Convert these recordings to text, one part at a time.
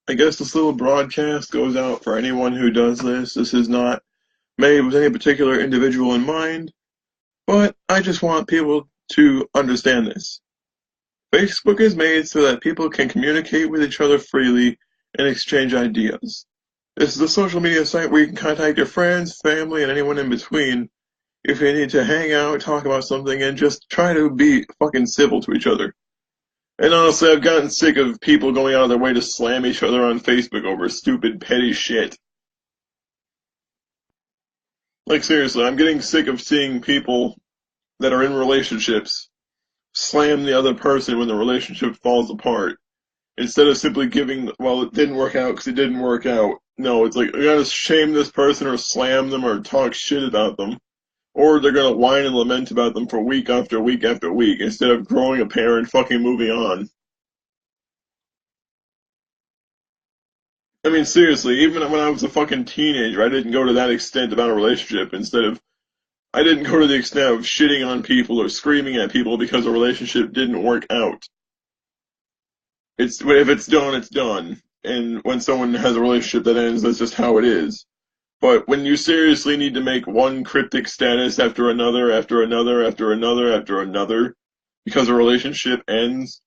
I guess this little broadcast goes out for anyone who does this. This is not made with any particular individual in mind, but I just want people to understand this. Facebook is made so that people can communicate with each other freely and exchange ideas. This is a social media site where you can contact your friends, family, and anyone in between if you need to hang out, talk about something, and just try to be fucking civil to each other. And honestly, I've gotten sick of people going out of their way to slam each other on Facebook over stupid, petty shit. Like, seriously, I'm getting sick of seeing people that are in relationships slam the other person when the relationship falls apart. Instead of simply giving, well, it didn't work out because it didn't work out. No, it's like, you gotta shame this person or slam them or talk shit about them. Or they're gonna whine and lament about them for week after week after week instead of growing a pair and fucking moving on. I mean, seriously, even when I was a fucking teenager, I didn't go to that extent about a relationship. I didn't go to the extent of shitting on people or screaming at people because a relationship didn't work out. If it's done, it's done. And when someone has a relationship that ends, that's just how it is. But when you seriously need to make one cryptic status after another, after another, after another, after another, because a relationship ends,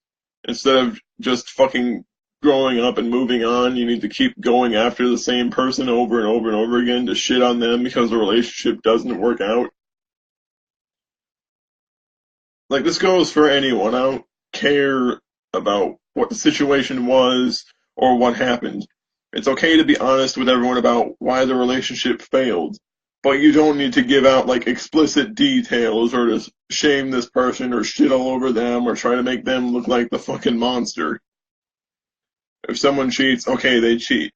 instead of just fucking growing up and moving on, you need to keep going after the same person over and over and over again to shit on them because the relationship doesn't work out. Like, this goes for anyone. I don't care about what the situation was or what happened. It's okay to be honest with everyone about why the relationship failed, but you don't need to give out like explicit details or to shame this person or shit all over them or try to make them look like the fucking monster. If someone cheats, okay, they cheat,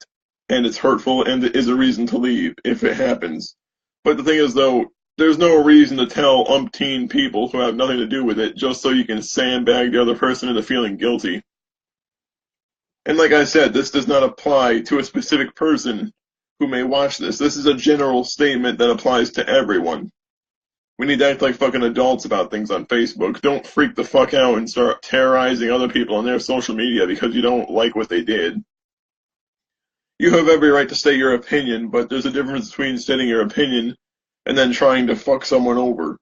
and it's hurtful and it is a reason to leave if it happens. But the thing is, though, there's no reason to tell umpteen people who have nothing to do with it just so you can sandbag the other person into feeling guilty. And like I said, this does not apply to a specific person who may watch this. This is a general statement that applies to everyone. We need to act like fucking adults about things on Facebook. Don't freak the fuck out and start terrorizing other people on their social media because you don't like what they did. You have every right to state your opinion, but there's a difference between stating your opinion and then trying to fuck someone over.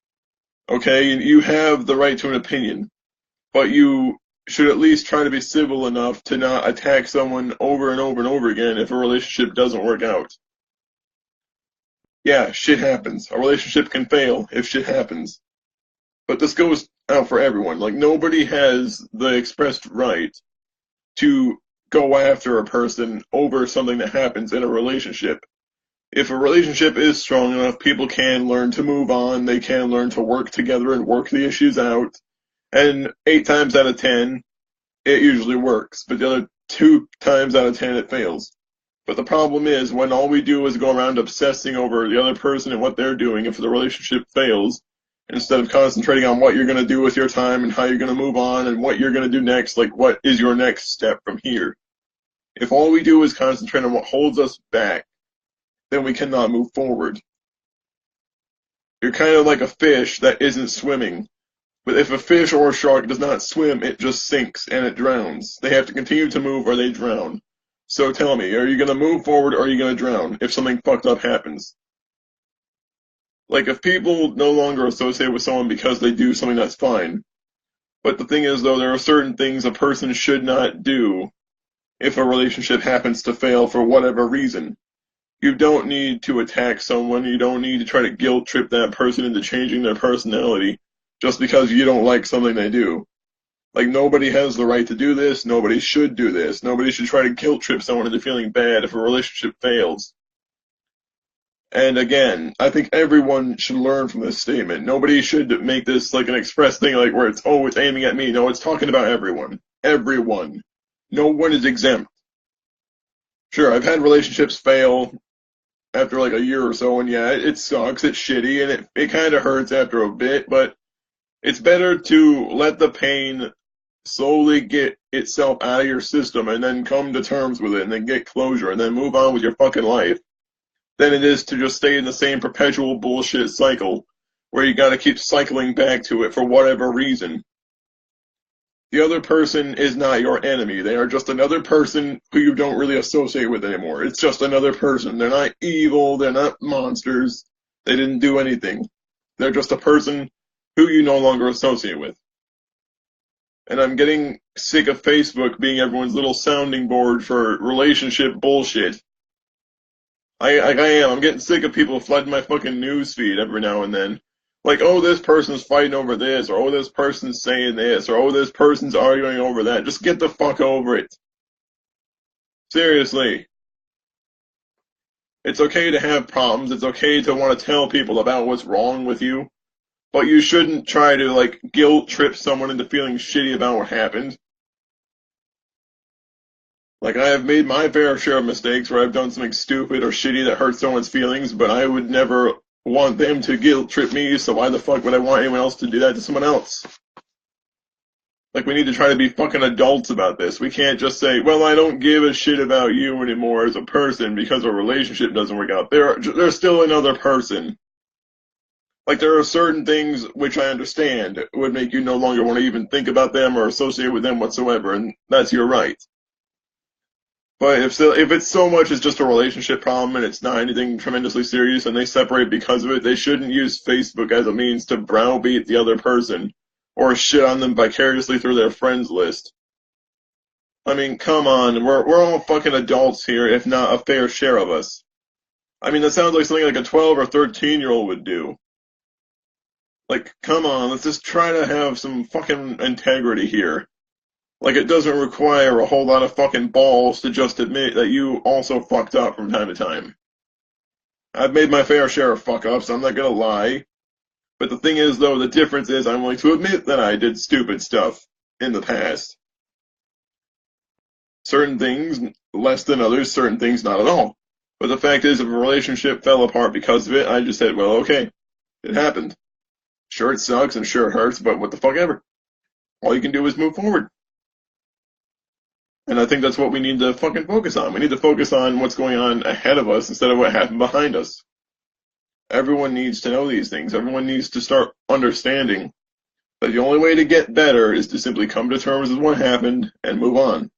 Okay? You have the right to an opinion, but you should at least try to be civil enough to not attack someone over and over and over again if a relationship doesn't work out. Yeah, shit happens. A relationship can fail if shit happens. But this goes out for everyone. Like, nobody has the expressed right to go after a person over something that happens in a relationship. If a relationship is strong enough, people can learn to move on, they can learn to work together and work the issues out. And 8 times out of 10, it usually works. But the other 2 times out of 10, it fails. But the problem is when all we do is go around obsessing over the other person and what they're doing if the relationship fails, instead of concentrating on what you're going to do with your time and how you're going to move on and what you're going to do next, like what is your next step from here. If all we do is concentrate on what holds us back, then we cannot move forward. You're kind of like a fish that isn't swimming. But if a fish or a shark does not swim, it just sinks and it drowns. They have to continue to move or they drown. So tell me, are you going to move forward or are you going to drown if something fucked up happens? Like, if people no longer associate with someone because they do something, that's fine. But the thing is, though, there are certain things a person should not do if a relationship happens to fail for whatever reason. You don't need to attack someone. You don't need to try to guilt trip that person into changing their personality just because you don't like something they do. Like, nobody has the right to do this. Nobody should do this. Nobody should try to guilt trip someone into feeling bad if a relationship fails. And again, I think everyone should learn from this statement. Nobody should make this like an express thing, like where it's, oh, it's aiming at me. No, it's talking about everyone. Everyone. No one is exempt. Sure, I've had relationships fail after like a year or so, and yeah, it sucks, it's shitty, and it kind of hurts after a bit, but it's better to let the pain slowly get itself out of your system and then come to terms with it and then get closure and then move on with your fucking life than it is to just stay in the same perpetual bullshit cycle where you gotta keep cycling back to it for whatever reason. The other person is not your enemy. They are just another person who you don't really associate with anymore. It's just another person. They're not evil. They're not monsters. They didn't do anything. They're just a person who you no longer associate with. And I'm getting sick of Facebook being everyone's little sounding board for relationship bullshit. I am. I'm getting sick of people flooding my fucking news feed every now and then. Like, oh, this person's fighting over this, or oh, this person's saying this, or oh, this person's arguing over that. Just get the fuck over it. Seriously. It's okay to have problems. It's okay to want to tell people about what's wrong with you. But you shouldn't try to, like, guilt trip someone into feeling shitty about what happened. Like, I have made my fair share of mistakes where I've done something stupid or shitty that hurts someone's feelings, but I would never want them to guilt trip me, so why the fuck would I want anyone else to do that to someone else? Like, we need to try to be fucking adults about this. We can't just say, well, I don't give a shit about you anymore as a person because our relationship doesn't work out. They're still another person. Like, there are certain things which I understand would make you no longer want to even think about them or associate with them whatsoever, and that's your right. But if it's so much as just a relationship problem and it's not anything tremendously serious and they separate because of it, they shouldn't use Facebook as a means to browbeat the other person or shit on them vicariously through their friends list. I mean, come on, we're all fucking adults here, if not a fair share of us. I mean, that sounds like something like a 12 or 13-year-old would do. Like, come on, let's just try to have some fucking integrity here. Like, it doesn't require a whole lot of fucking balls to just admit that you also fucked up from time to time. I've made my fair share of fuck-ups, I'm not gonna lie. But the thing is, though, the difference is I'm willing to admit that I did stupid stuff in the past. Certain things less than others, certain things not at all. But the fact is, if a relationship fell apart because of it, I just said, well, okay, it happened. Sure, it sucks and sure it hurts, but what the fuck ever. All you can do is move forward. And I think that's what we need to fucking focus on. We need to focus on what's going on ahead of us instead of what happened behind us. Everyone needs to know these things. Everyone needs to start understanding that the only way to get better is to simply come to terms with what happened and move on.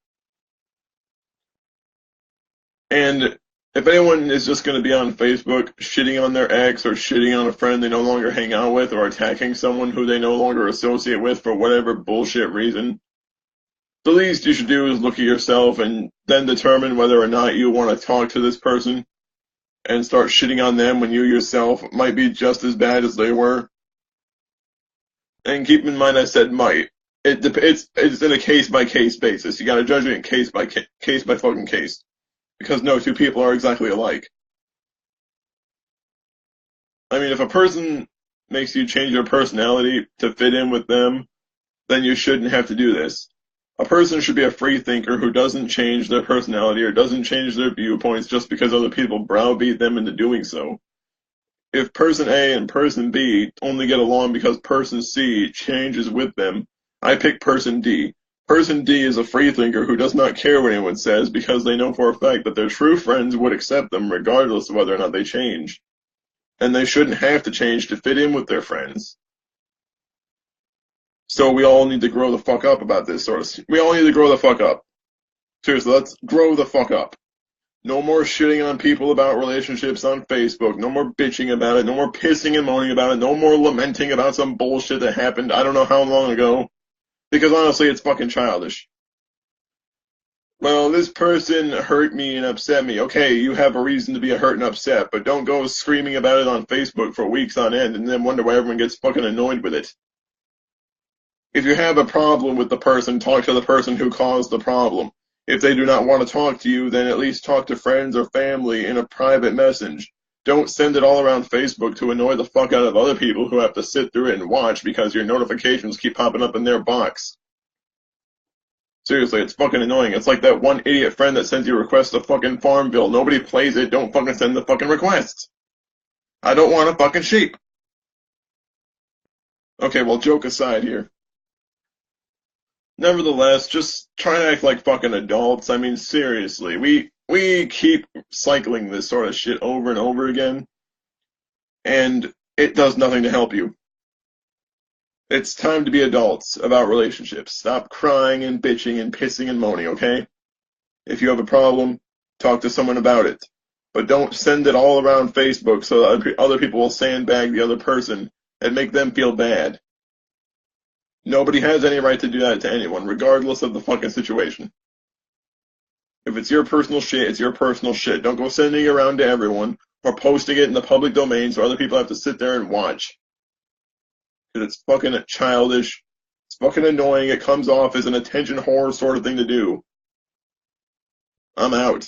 And if anyone is just going to be on Facebook shitting on their ex or shitting on a friend they no longer hang out with or attacking someone who they no longer associate with for whatever bullshit reason, the least you should do is look at yourself and then determine whether or not you want to talk to this person and start shitting on them when you yourself might be just as bad as they were. And keep in mind I said might. It's in a case-by-case basis. You gotta judge it case by fucking case. Because no two people are exactly alike. I mean, if a person makes you change your personality to fit in with them, then you shouldn't have to do this. A person should be a free thinker who doesn't change their personality or doesn't change their viewpoints just because other people browbeat them into doing so. If person A and person B only get along because person C changes with them, I pick person D. Person D is a free thinker who does not care what anyone says because they know for a fact that their true friends would accept them regardless of whether or not they change. And they shouldn't have to change to fit in with their friends. So we all need to grow the fuck up about this sort of. We all need to grow the fuck up. Seriously, let's grow the fuck up. No more shitting on people about relationships on Facebook. No more bitching about it. No more pissing and moaning about it. No more lamenting about some bullshit that happened I don't know how long ago. Because honestly, it's fucking childish. Well, this person hurt me and upset me. Okay, you have a reason to be hurt and upset, but don't go screaming about it on Facebook for weeks on end and then wonder why everyone gets fucking annoyed with it. If you have a problem with the person, talk to the person who caused the problem. If they do not want to talk to you, then at least talk to friends or family in a private message. Don't send it all around Facebook to annoy the fuck out of other people who have to sit through it and watch because your notifications keep popping up in their box. Seriously, it's fucking annoying. It's like that one idiot friend that sends you requests to fucking Farmville. Nobody plays it, don't fucking send the fucking requests. I don't want a fucking sheep. Okay, well, joke aside here. Nevertheless, just try to act like fucking adults. I mean, seriously, we keep cycling this sort of shit over and over again, and it does nothing to help you. It's time to be adults about relationships. Stop crying and bitching and pissing and moaning, okay? If you have a problem, talk to someone about it. But don't send it all around Facebook so that other people will sandbag the other person and make them feel bad. Nobody has any right to do that to anyone, regardless of the fucking situation. If it's your personal shit, it's your personal shit. Don't go sending it around to everyone or posting it in the public domain so other people have to sit there and watch. Because it's fucking childish. It's fucking annoying. It comes off as an attention whore sort of thing to do. I'm out.